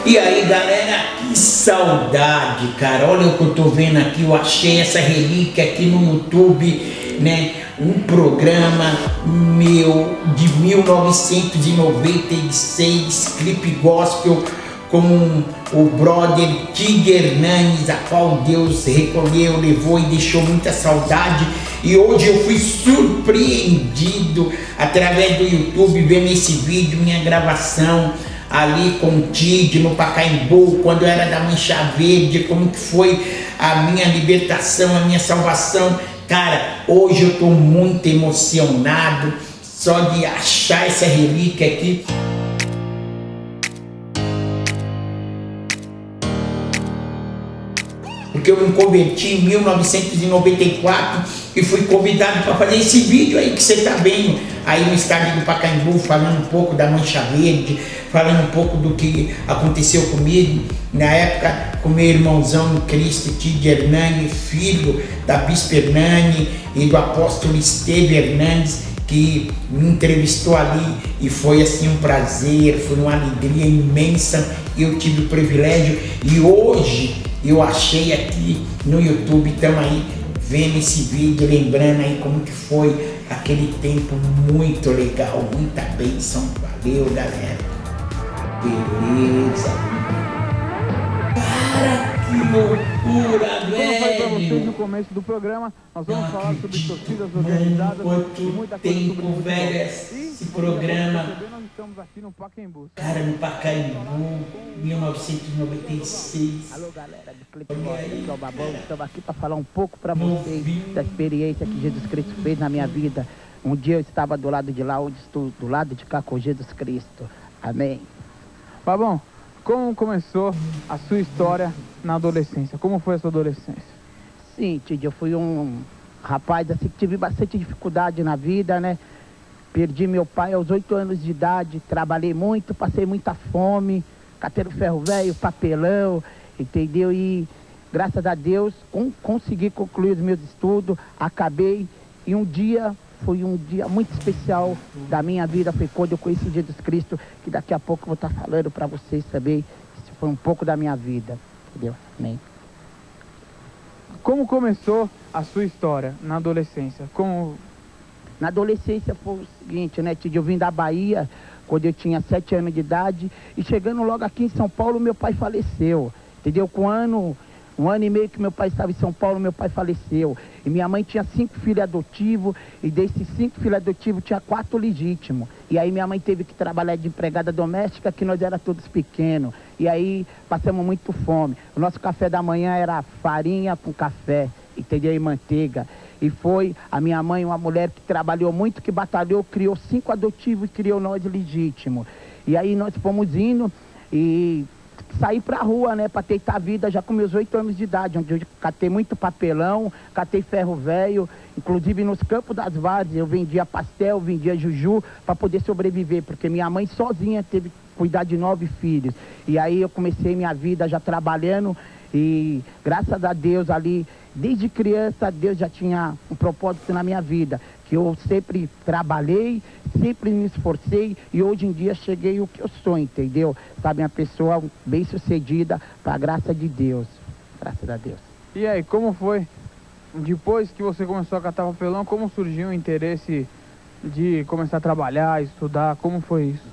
E aí galera, que saudade, cara. Olha o que eu tô vendo aqui, eu achei essa relíquia aqui no YouTube, né? Um programa meu de 1996, clipe gospel com o brother Tig Hernandes, a qual Deus recolheu, levou e deixou muita saudade. E hoje eu fui surpreendido através do YouTube, vendo esse vídeo, minha gravação ali com o Tig no Pacaembu, quando eu era da Mancha Verde, como que foi a minha libertação, a minha salvação. Cara, hoje eu tô muito emocionado só de achar essa relíquia aqui. Porque eu me converti em 1994 e fui convidado para fazer esse vídeo aí que você está vendo aí no estádio do Pacaembu, falando um pouco da Mancha Verde, falando um pouco do que aconteceu comigo na época com meu irmãozão no Cristo, Tig Hernandes, filho da Bispa Hernandes e do apóstolo Esteve Hernandes, que me entrevistou ali, e foi assim um prazer, foi uma alegria imensa. Eu tive o privilégio e hoje eu achei aqui no YouTube, estamos aí vendo esse vídeo, lembrando aí como que foi aquele tempo muito legal, muita bênção. Valeu, galera. Beleza. Cara, que loucura, velho. Como foi pra vocês no começo do programa, nós vamos falar sobre torcidas organizadas quanto e muita coisa tempo, sobre futebol. velho, esse programa. Nós estamos aqui no Pacaembu. Cara, no Pacaembu, 1996. Alô galera do Clipe Gospel, eu sou o Babão, estamos aqui para falar um pouco para vocês da experiência que Jesus Cristo fez na minha vida. Um dia eu estava do lado de lá, onde estou do lado de cá com Jesus Cristo. Amém. Babão, como começou a sua história na adolescência? Como foi a sua adolescência? Sim, Tid, eu fui um rapaz assim que tive bastante dificuldade na vida, né? Perdi meu pai aos 8 anos de idade, trabalhei muito, passei muita fome, catei no ferro velho, papelão, entendeu? E graças a Deus consegui concluir os meus estudos, acabei, e um dia foi um dia muito especial da minha vida, foi quando eu conheci Jesus Cristo, que daqui a pouco eu vou estar falando para vocês também. Isso foi um pouco da minha vida, entendeu? Amém. Como começou a sua história na adolescência? Na adolescência foi o seguinte, né, Tid? Eu vim da Bahia quando eu tinha 7 anos de idade, e chegando logo aqui em São Paulo, meu pai faleceu, entendeu? Com um ano e meio que meu pai estava em São Paulo, meu pai faleceu. E minha mãe tinha 5 filhos adotivos, e desses 5 filhos adotivos tinha 4 legítimos. E aí minha mãe teve que trabalhar de empregada doméstica, que nós era todos pequenos. E aí passamos muito fome. O nosso café da manhã era farinha com café, entendeu? E manteiga. E foi a minha mãe, uma mulher que trabalhou muito, que batalhou, criou 5 adotivos e criou nós legítimos. E aí nós fomos indo e saí pra rua, né, pra tentar a vida já com meus 8 anos de idade, onde eu catei muito papelão, catei ferro velho, inclusive nos campos das várzeas eu vendia pastel, vendia juju para poder sobreviver, porque minha mãe sozinha teve que cuidar de 9 filhos. E aí eu comecei minha vida já trabalhando, e graças a Deus ali, desde criança, Deus já tinha um propósito na minha vida, que eu sempre trabalhei, sempre me esforcei, e hoje em dia cheguei o que eu sou, entendeu? Sabe, uma pessoa bem sucedida, para a graça de Deus, graças a Deus. E aí, como foi? Depois que você começou a catar papelão, como surgiu o interesse de começar a trabalhar, estudar? Como foi isso?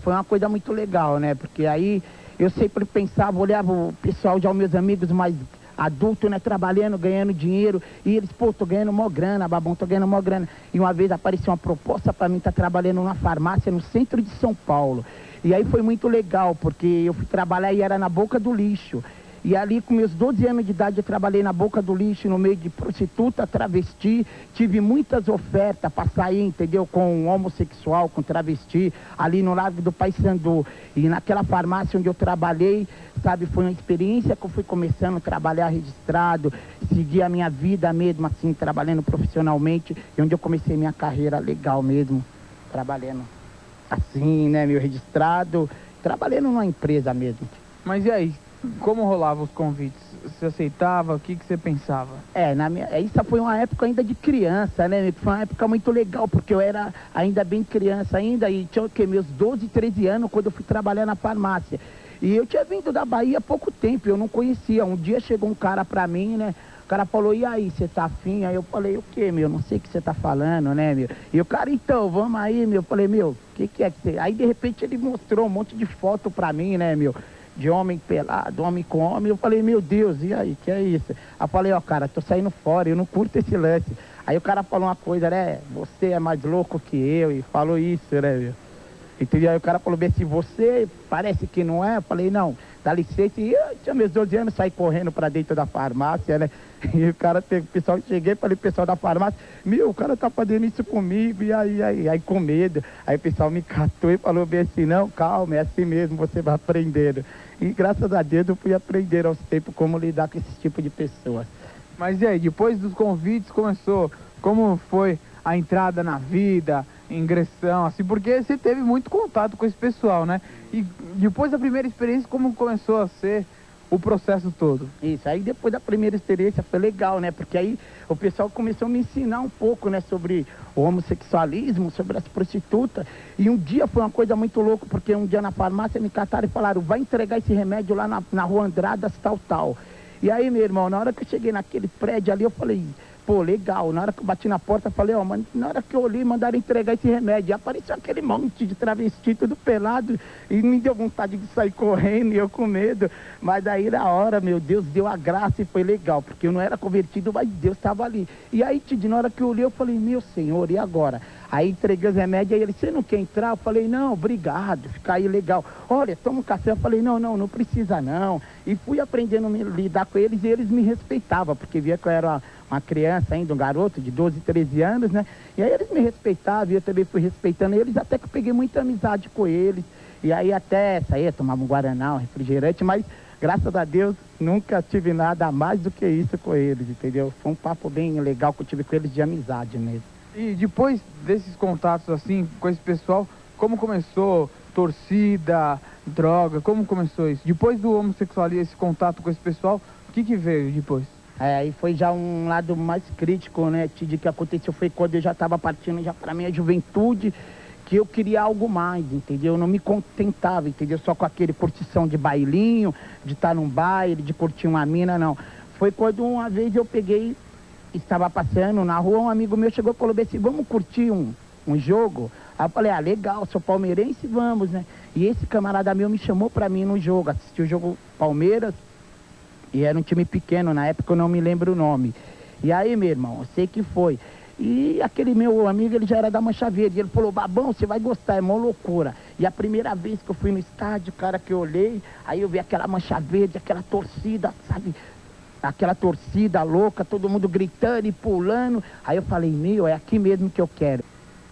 Foi uma coisa muito legal, né? Porque aí eu sempre pensava, olhava o pessoal, já os meus amigos mais adultos, né? Trabalhando, ganhando dinheiro. E eles, pô, tô ganhando mó grana, Babão, tô ganhando mó grana. E uma vez apareceu uma proposta para mim estar trabalhando numa farmácia no centro de São Paulo. E aí foi muito legal, porque eu fui trabalhar e era na Boca do Lixo. E ali com meus 12 anos de idade eu trabalhei na Boca do Lixo, no meio de prostituta, travesti. Tive muitas ofertas para sair, entendeu? Com homossexual, com travesti, ali no Largo do Paissandu. E naquela farmácia onde eu trabalhei, sabe, foi uma experiência que eu fui começando a trabalhar registrado, seguir a minha vida mesmo, assim, trabalhando profissionalmente. E onde eu comecei minha carreira legal mesmo, trabalhando assim, né, meu registrado, trabalhando numa empresa mesmo. Mas e aí? Como rolavam os convites? Você aceitava? O que você pensava? Isso foi uma época ainda de criança, né? Foi uma época muito legal, porque eu era ainda bem criança ainda, e tinha o quê? Meus 12, 13 anos, quando eu fui trabalhar na farmácia. E eu tinha vindo da Bahia há pouco tempo, eu não conhecia. Um dia chegou um cara pra mim, né? O cara falou, e aí, você tá afim? Aí eu falei, o quê, meu? Não sei o que você tá falando, né, meu? E o cara, então, vamos aí, meu. Eu falei, meu, o que é que você... Aí, de repente, ele mostrou um monte de foto pra mim, né, meu? De homem pelado, homem com homem. Eu falei, meu Deus, e aí, que é isso? Aí eu falei, ó, cara, tô saindo fora, eu não curto esse lance. Aí o cara falou uma coisa, né? Você é mais louco que eu, e falou isso, né, meu? Entendeu? Aí o cara falou bem assim, você parece que não é? Eu falei, não, dá licença. E eu tinha meus 12 anos, saí correndo pra dentro da farmácia, né? E o cara, o pessoal, cheguei, falei pro pessoal da farmácia, meu, o cara tá fazendo isso comigo, e aí com medo. Aí o pessoal me catou e falou bem assim, não, calma, é assim mesmo, você vai aprendendo. E graças a Deus eu fui aprender aos tempos como lidar com esse tipo de pessoas. Mas e aí, depois dos convites começou, como foi a entrada na vida, ingressão, assim, porque você teve muito contato com esse pessoal, né? E depois da primeira experiência, como começou a ser o processo todo? Isso, aí depois da primeira experiência foi legal, né? Porque aí o pessoal começou a me ensinar um pouco, né? Sobre o homossexualismo, sobre as prostitutas. E um dia foi uma coisa muito louca, porque um dia na farmácia me cataram e falaram, vai entregar esse remédio lá na Rua Andradas, tal. E aí, meu irmão, na hora que eu cheguei naquele prédio ali, eu falei, pô, legal. Na hora que eu bati na porta, eu falei, ó, mano, na hora que eu olhei, mandaram entregar esse remédio. E apareceu aquele monte de travesti, tudo pelado, e me deu vontade de sair correndo, e eu com medo. Mas aí, na hora, meu Deus, deu a graça e foi legal, porque eu não era convertido, mas Deus estava ali. E aí, Tid, na hora que eu olhei, eu falei, meu Senhor, e agora? Aí entreguei os remédios, aí ele, você não quer entrar? Eu falei, não, obrigado, fica aí legal. Olha, toma um café. Eu falei, não precisa não. E fui aprendendo a lidar com eles, e eles me respeitavam, porque via que eu era uma criança ainda, um garoto de 12, 13 anos, né? E aí eles me respeitavam, e eu também fui respeitando eles, até que eu peguei muita amizade com eles. E aí até saía, tomava um guaraná, um refrigerante, mas graças a Deus nunca tive nada a mais do que isso com eles, entendeu? Foi um papo bem legal que eu tive com eles de amizade mesmo. E depois desses contatos assim com esse pessoal, como começou torcida, droga, como começou isso? Depois do homossexualismo, esse contato com esse pessoal, o que veio depois? Aí foi já um lado mais crítico, né, Tid, que aconteceu foi quando eu já estava partindo já para minha juventude, que eu queria algo mais, entendeu? Eu não me contentava, entendeu? Só com aquele curtição de bailinho, de estar num baile, de curtir uma mina, não. Foi quando uma vez eu peguei, estava passando na rua, um amigo meu chegou e falou assim, vamos curtir um jogo? Aí eu falei, legal, sou palmeirense, vamos, né? E esse camarada meu me chamou pra mim no jogo, assisti o jogo Palmeiras, e era um time pequeno, na época eu não me lembro o nome. E aí, meu irmão, eu sei que foi. E aquele meu amigo, ele já era da Mancha Verde, ele falou, Babão, você vai gostar, é mó loucura. E a primeira vez que eu fui no estádio, cara, que eu olhei, aí eu vi aquela Mancha Verde, aquela torcida, sabe? Aquela torcida louca, todo mundo gritando e pulando. Aí eu falei, meu, é aqui mesmo que eu quero.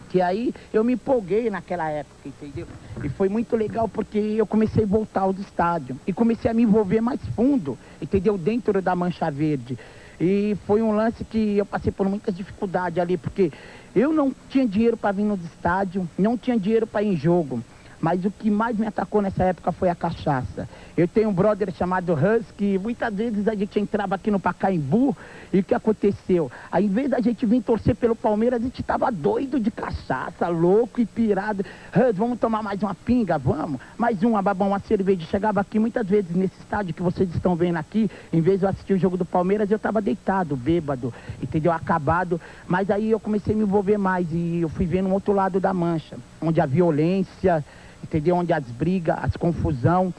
Que aí eu me empolguei naquela época, entendeu? E foi muito legal porque eu comecei a voltar aos estádios. E comecei a me envolver mais fundo, entendeu? Dentro da Mancha Verde. E foi um lance que eu passei por muitas dificuldades ali, porque eu não tinha dinheiro para vir nos estádios, não tinha dinheiro para ir em jogo. Mas o que mais me atacou nessa época foi a cachaça. Eu tenho um brother chamado Hans, que muitas vezes a gente entrava aqui no Pacaembu, e o que aconteceu? Aí, em vez da gente vir torcer pelo Palmeiras, a gente tava doido de cachaça, louco e pirado. Hans, vamos tomar mais uma pinga? Vamos. Mais uma, babão, uma cerveja. Chegava aqui muitas vezes nesse estádio que vocês estão vendo aqui, em vez de eu assistir o jogo do Palmeiras, eu tava deitado, bêbado, entendeu? Acabado. Mas aí eu comecei a me envolver mais, e eu fui vendo um outro lado da Mancha, onde a violência, entendeu? Onde as brigas, as confusão,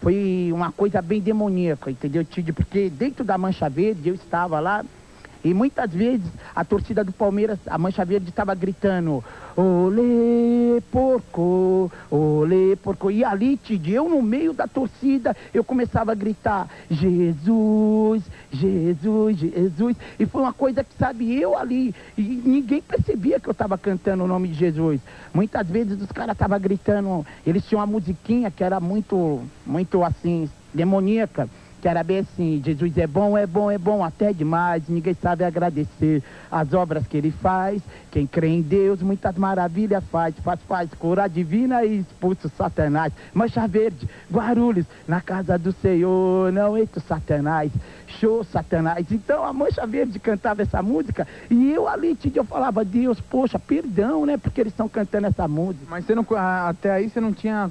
foi uma coisa bem demoníaca, entendeu, Tid? Porque dentro da Mancha Verde eu estava lá, e muitas vezes a torcida do Palmeiras, a Mancha Verde estava gritando, olê, porco, olê, porco. E ali, Tid, eu no meio da torcida, eu começava a gritar, Jesus, Jesus, Jesus. E foi uma coisa que, sabe, eu ali, e ninguém percebia que eu estava cantando o nome de Jesus. Muitas vezes os caras estavam gritando, eles tinham uma musiquinha que era muito assim, demoníaca, que era bem assim, Jesus é bom até demais, ninguém sabe agradecer as obras que ele faz, quem crê em Deus, muitas maravilhas faz cura divina e expulsa o Satanás. Mancha Verde, Guarulhos, na casa do Senhor, não entra o Satanás, show Satanás. Então a Mancha Verde cantava essa música, e eu ali, eu falava, Deus, poxa, perdão, né, porque eles estão cantando essa música. Mas você não, até aí você não tinha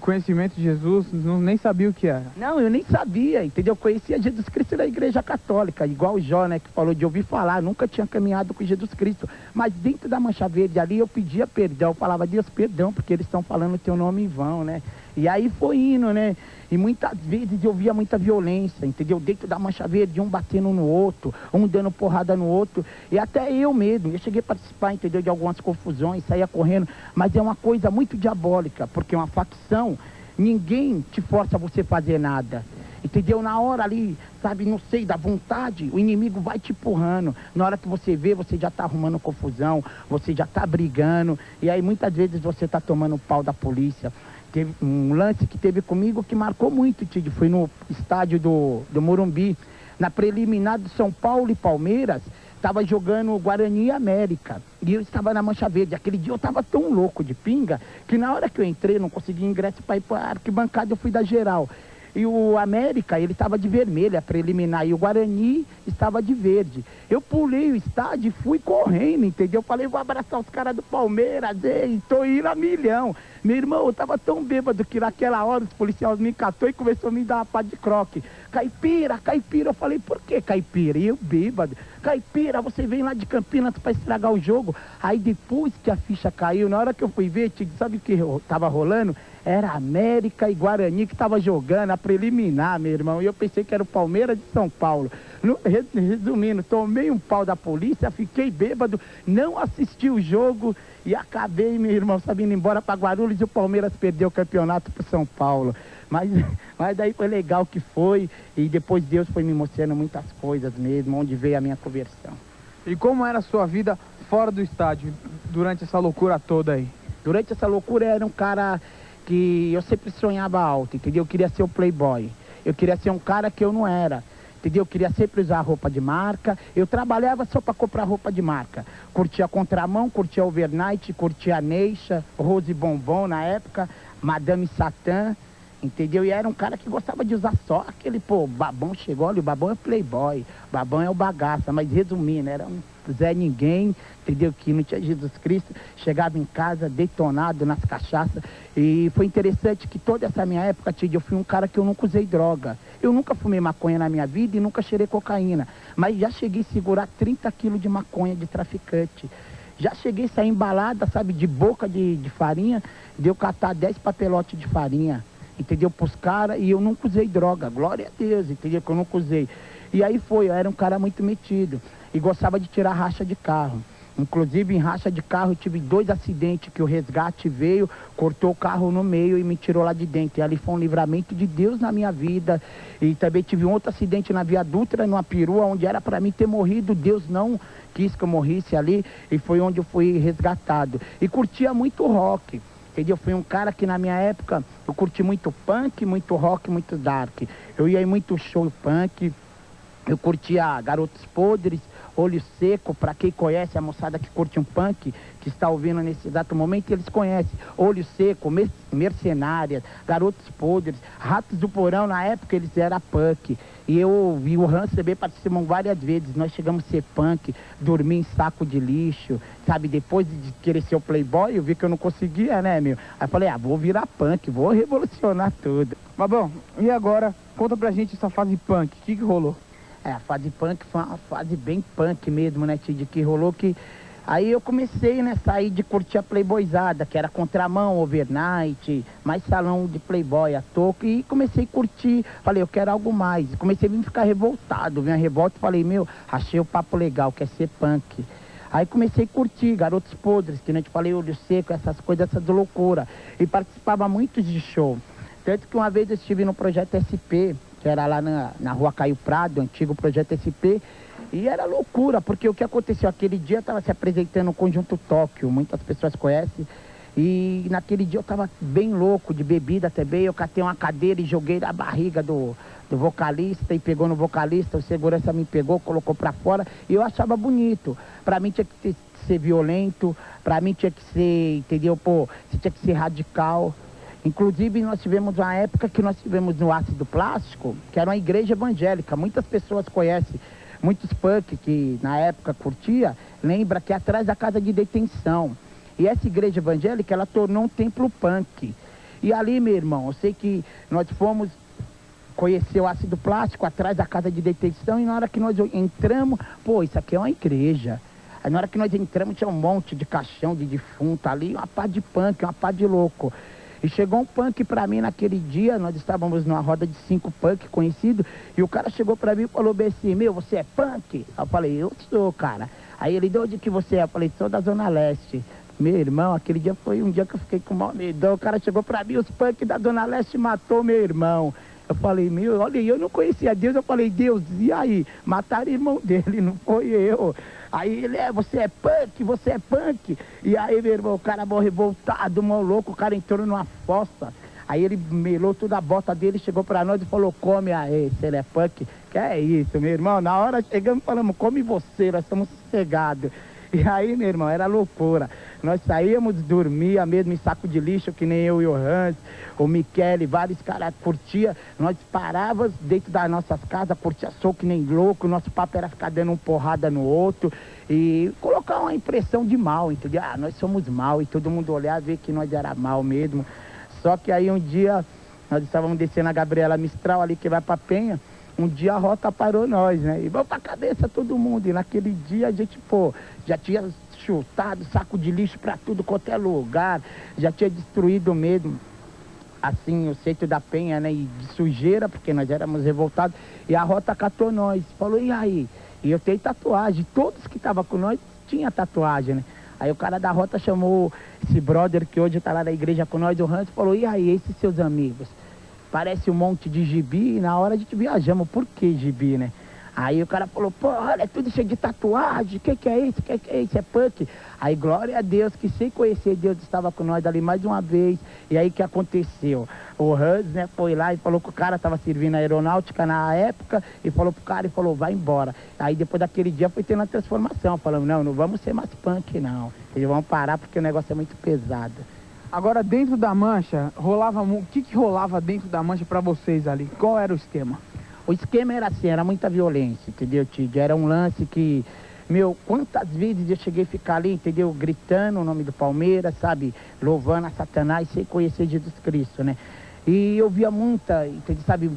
conhecimento de Jesus, nem sabia o que era. Não, eu nem sabia, entendeu? Eu conhecia Jesus Cristo da Igreja Católica, igual o Jó, né, que falou de ouvir falar, nunca tinha caminhado com Jesus Cristo. Mas dentro da Mancha Verde ali eu pedia perdão, eu falava, Deus, perdão, porque eles estão falando o teu nome em vão, né? E aí foi indo, né? E muitas vezes eu via muita violência, entendeu? Dentro da Mancha Verde, um batendo no outro, um dando porrada no outro. E até eu mesmo, eu cheguei a participar, entendeu? De algumas confusões, saía correndo. Mas é uma coisa muito diabólica, porque uma facção, ninguém te força a você fazer nada. Entendeu? Na hora ali, sabe, não sei, da vontade, o inimigo vai te empurrando. Na hora que você vê, você já tá arrumando confusão, você já tá brigando. E aí muitas vezes você tá tomando pau da polícia. Teve um lance que teve comigo que marcou muito, Tid, foi no estádio do Morumbi, na preliminar do São Paulo e Palmeiras, estava jogando Guarani e América, e eu estava na Mancha Verde. Aquele dia eu estava tão louco de pinga, que na hora que eu entrei, não consegui ingresso para ir para a arquibancada, eu fui da geral. E o América, ele estava de vermelho, a preliminar, e o Guarani estava de verde. Eu pulei o estádio e fui correndo, entendeu? Falei, vou abraçar os caras do Palmeiras, ei, tô indo a milhão. Meu irmão, eu tava tão bêbado que naquela hora os policiais me catou e começou a me dar uma pá de croque. Caipira, caipira. Eu falei, por que caipira? E eu bêbado. Caipira, você vem lá de Campinas para estragar o jogo. Aí depois que a ficha caiu, na hora que eu fui ver, sabe o que tava rolando? Era América e Guarani que tava jogando a preliminar, meu irmão. E eu pensei que era o Palmeiras de São Paulo. Resumindo, tomei um pau da polícia, fiquei bêbado, não assisti o jogo e acabei, meu irmão, sabendo, embora para Guarulhos, e o Palmeiras perdeu o campeonato para São Paulo. Mas daí foi legal que foi, e depois Deus foi me mostrando muitas coisas mesmo, onde veio a minha conversão. E como era a sua vida fora do estádio, durante essa loucura toda aí? Durante essa loucura, eu era um cara que eu sempre sonhava alto, entendeu? Eu queria ser o playboy, eu queria ser um cara que eu não era. Entendeu? Eu queria sempre usar roupa de marca. Eu trabalhava só para comprar roupa de marca. Curtia Contramão, curtia Overnight, curtia Neisha, Rose Bombom na época, Madame Satã, entendeu? E era um cara que gostava de usar só aquele, pô, Babão chegou, olha, o Babão é playboy, Babão é o bagaça, mas resumindo, era um Zé Ninguém, entendeu? Que não tinha Jesus Cristo, chegava em casa detonado nas cachaças. E foi interessante que toda essa minha época, Tid, eu fui um cara que eu nunca usei droga. Eu nunca fumei maconha na minha vida e nunca cheirei cocaína. Mas já cheguei a segurar 30 quilos de maconha de traficante. Já cheguei a sair embalada, sabe, de boca de farinha, de eu catar 10 papelotes de farinha, entendeu? Pros caras, e eu nunca usei droga. Glória a Deus, entendeu? Que eu nunca usei. E aí foi, eu era um cara muito metido. E gostava de tirar racha de carro. Inclusive, em racha de carro, eu tive 2 acidentes que o resgate veio, cortou o carro no meio e me tirou lá de dentro. E ali foi um livramento de Deus na minha vida. E também tive um outro acidente na Via Dutra, numa perua, onde era para mim ter morrido. Deus não quis que eu morrisse ali, e foi onde eu fui resgatado. E curtia muito rock, entendeu? Fui um cara que na minha época, eu curti muito punk, muito rock, muito dark. Eu ia em muito show punk, eu curtia Garotos Podres, Olho Seco, para quem conhece, a moçada que curte um punk, que está ouvindo nesse exato momento, eles conhecem Olho Seco, Mercenárias, Garotos Podres, Ratos do Porão, na época eles eram punk. E eu e o Hans também participamos várias vezes, nós chegamos a ser punk, dormir em saco de lixo, sabe? Depois de querer ser o playboy, eu vi que eu não conseguia, né, meu? Aí eu falei, vou virar punk, vou revolucionar tudo. Mas bom, e agora, conta pra gente essa fase punk, o que rolou? A fase punk foi uma fase bem punk mesmo, né, Tid? Que rolou que... Aí eu comecei, né, sair de curtir a playboyzada, que era Contramão, Overnight, mais salão de playboy, a toco, e comecei a curtir, falei, eu quero algo mais. Comecei a ficar revoltado, vi a revolta e falei, meu, achei o papo legal, quer ser punk. Aí comecei a curtir Garotos Podres, que nem te falei, Olho Seco, essas coisas, essas loucuras. E participava muito de show. Tanto que uma vez eu estive no Projeto SP, que era lá na Rua Caio Prado, antigo Projeto SP, e era loucura, porque o que aconteceu? Aquele dia estava se apresentando o Conjunto Tóquio, muitas pessoas conhecem, e naquele dia eu estava bem louco, de bebida também, eu catei uma cadeira e joguei na barriga do vocalista, e pegou no vocalista, o segurança me pegou, colocou pra fora, e eu achava bonito. Pra mim tinha que ser violento, pra mim tinha que ser, entendeu? Pô, você tinha que ser radical. Inclusive, nós tivemos uma época que nós tivemos no Ácido Plástico, que era uma igreja evangélica. Muitas pessoas conhecem, muitos punk que na época curtia, lembra que é atrás da casa de detenção. E essa igreja evangélica, ela tornou um templo punk. E ali, meu irmão, eu sei que nós fomos conhecer o ácido plástico atrás da casa de detenção e na hora que nós entramos, pô, isso aqui é uma igreja. Aí na hora que nós entramos tinha um monte de caixão de defunto ali, uma pá de punk, uma pá de louco. E chegou um punk pra mim naquele dia, nós estávamos numa roda de 5 punk conhecido, e o cara chegou pra mim e falou bem assim, meu, você é punk? Eu falei, eu sou, cara. Aí ele, de onde que você é? Eu falei, sou da Zona Leste. Meu irmão, aquele dia foi um dia que eu fiquei com mal medão. O cara chegou pra mim, os punk da Zona Leste matou meu irmão. Eu falei, meu, olha, eu não conhecia Deus. Eu falei, Deus, e aí? Mataram o irmão dele, não foi eu. Aí ele, você é punk, você é punk. E aí, meu irmão, o cara morreu revoltado, mó louco, o cara entrou numa fossa. Aí ele melou toda a bota dele, chegou pra nós e falou, come aí, se ele é punk. Que é isso, meu irmão? Na hora chegamos e falamos, come você, nós estamos sossegados. E aí, meu irmão, era loucura. Nós saíamos, dormia mesmo em saco de lixo, que nem eu e o Hans, o Michele, vários caras curtia. Nós parávamos dentro das nossas casas, curtia soco que nem louco. Nosso papo era ficar dando uma porrada no outro e colocar uma impressão de mal, entendeu? Ah, nós somos mal, e todo mundo olhar e ver que nós era mal mesmo. Só que aí um dia, nós estávamos descendo a Gabriela Mistral ali, que vai pra Penha. Um dia a rota parou nós, né? E vamos pra cabeça todo mundo. E naquele dia a gente, pô, já tinha chutado saco de lixo pra tudo quanto é lugar. Já tinha destruído mesmo, assim, o centro da Penha, né? E de sujeira, porque nós éramos revoltados. E a rota catou nós. Falou, e aí? E eu tenho tatuagem. Todos que estavam com nós tinham tatuagem, né? Aí o cara da rota chamou esse brother que hoje tá lá na igreja com nós, o Hans, falou, e aí, esses seus amigos? Parece um monte de gibi, e na hora a gente viajamos, por que gibi, né? Aí o cara falou, pô, olha, é tudo cheio de tatuagem, o que é isso? O que é isso? É punk? Aí, glória a Deus, que sem conhecer Deus estava com nós ali mais uma vez. E aí, o que aconteceu? O Hans, né, foi lá e falou que o cara estava servindo a aeronáutica na época, e falou pro cara, e falou, vai embora. Aí, depois daquele dia, foi tendo a transformação, falando, não vamos ser mais punk, não. Eles vão parar porque o negócio é muito pesado. Agora, dentro da Mancha, o que rolava dentro da Mancha pra vocês ali? Qual era o esquema? O esquema era assim, era muita violência, entendeu, Tid? Era um lance que, meu, quantas vezes eu cheguei a ficar ali, entendeu? Gritando o nome do Palmeiras, sabe? Louvando a Satanás sem conhecer Jesus Cristo, né? E eu via muita, entendeu? Sabe?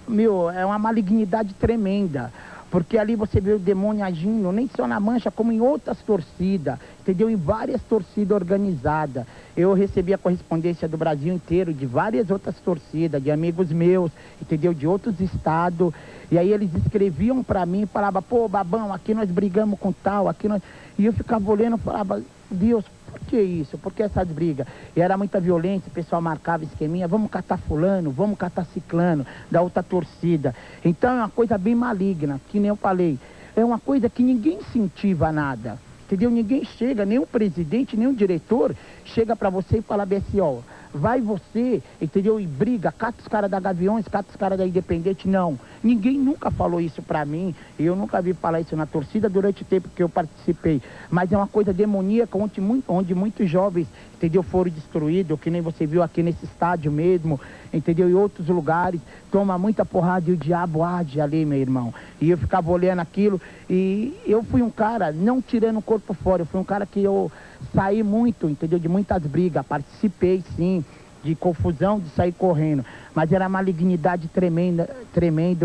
Meu, é uma malignidade tremenda. Porque ali você vê o demônio agindo, nem só na Mancha, como em outras torcidas, entendeu? Em várias torcidas organizadas. Eu recebi a correspondência do Brasil inteiro, de várias outras torcidas, de amigos meus, entendeu? De outros estados. E aí eles escreviam pra mim, falavam, pô, Babão, aqui nós brigamos com tal, aqui nós... E eu ficava olhando e falava, Deus, por que isso? Por que essas brigas? E era muita violência, o pessoal marcava esqueminha, vamos catar fulano, vamos catar ciclano, da outra torcida. Então é uma coisa bem maligna, que nem eu falei, é uma coisa que ninguém incentiva nada, entendeu? Ninguém chega, nem o presidente, nem o diretor, chega pra você e fala bem assim, ó, vai você, entendeu? E briga, cata os caras da Gaviões, cata os caras da Independente, não. Ninguém nunca falou isso pra mim, eu nunca vi falar isso na torcida durante o tempo que eu participei. Mas é uma coisa demoníaca, onde muitos jovens, entendeu, foram destruídos, que nem você viu aqui nesse estádio mesmo, entendeu? Em outros lugares, toma muita porrada e o diabo age ali, meu irmão. E eu ficava olhando aquilo, e eu fui um cara, não tirando o corpo fora, eu fui um cara que eu saí muito, entendeu? De muitas brigas, participei sim, de confusão, de sair correndo. Mas era malignidade tremenda,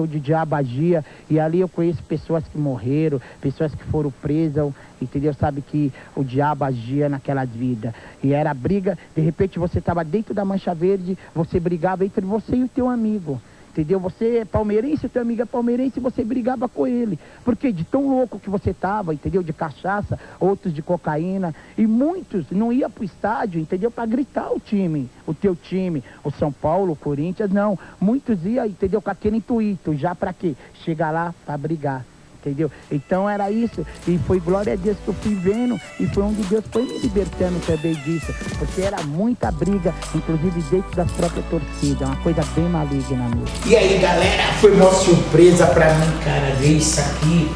onde o diabo agia. E ali eu conheço pessoas que morreram, pessoas que foram presas, entendeu? Sabe que o diabo agia naquelas vidas. E era briga, de repente você estava dentro da Mancha Verde, você brigava entre você e o teu amigo. Entendeu? Você é palmeirense, o teu amigo é palmeirense, e você brigava com ele. Porque de tão louco que você tava, entendeu? De cachaça, outros de cocaína. E muitos não iam pro estádio, entendeu? Para gritar o time, o teu time, o São Paulo, o Corinthians, não. Muitos iam, entendeu? Com aquele intuito, já para quê? Chegar lá para brigar. Entendeu? Então era isso, e foi glória a Deus que eu fui vendo, e foi onde Deus foi me libertando também disso, porque era muita briga, inclusive dentro das próprias torcidas, uma coisa bem maligna mesmo. E aí, galera, foi uma surpresa pra mim, cara, ver isso aqui.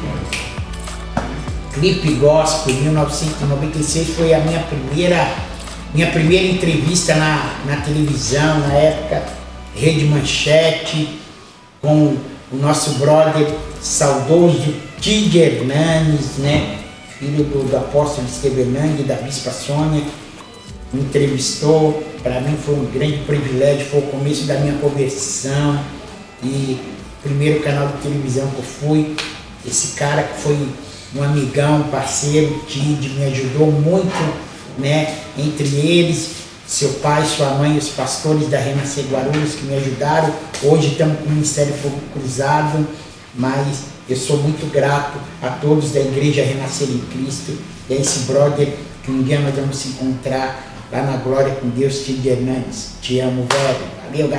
Clipe Gospel, 1996, foi a minha primeira entrevista na televisão, na época, Rede Manchete, com o nosso brother saudoso Tid Hernandes, né? Filho do apóstolo Estevão Hernandes, da Bispa Sônia, me entrevistou. para mim foi um grande privilégio, foi o começo da minha conversão e o primeiro canal de televisão que eu fui, esse cara que foi um amigão, um parceiro, Tid, me ajudou muito, né? Entre eles, seu pai, sua mãe, os pastores da Renascer Guarulhos que me ajudaram. Hoje estamos com o Ministério Fogo Cruzado, mas eu sou muito grato a todos da Igreja Renascer em Cristo e a esse brother que um dia nós vamos se encontrar lá na glória com Deus, Tid Hernandes. Te amo, velho. Valeu, galera.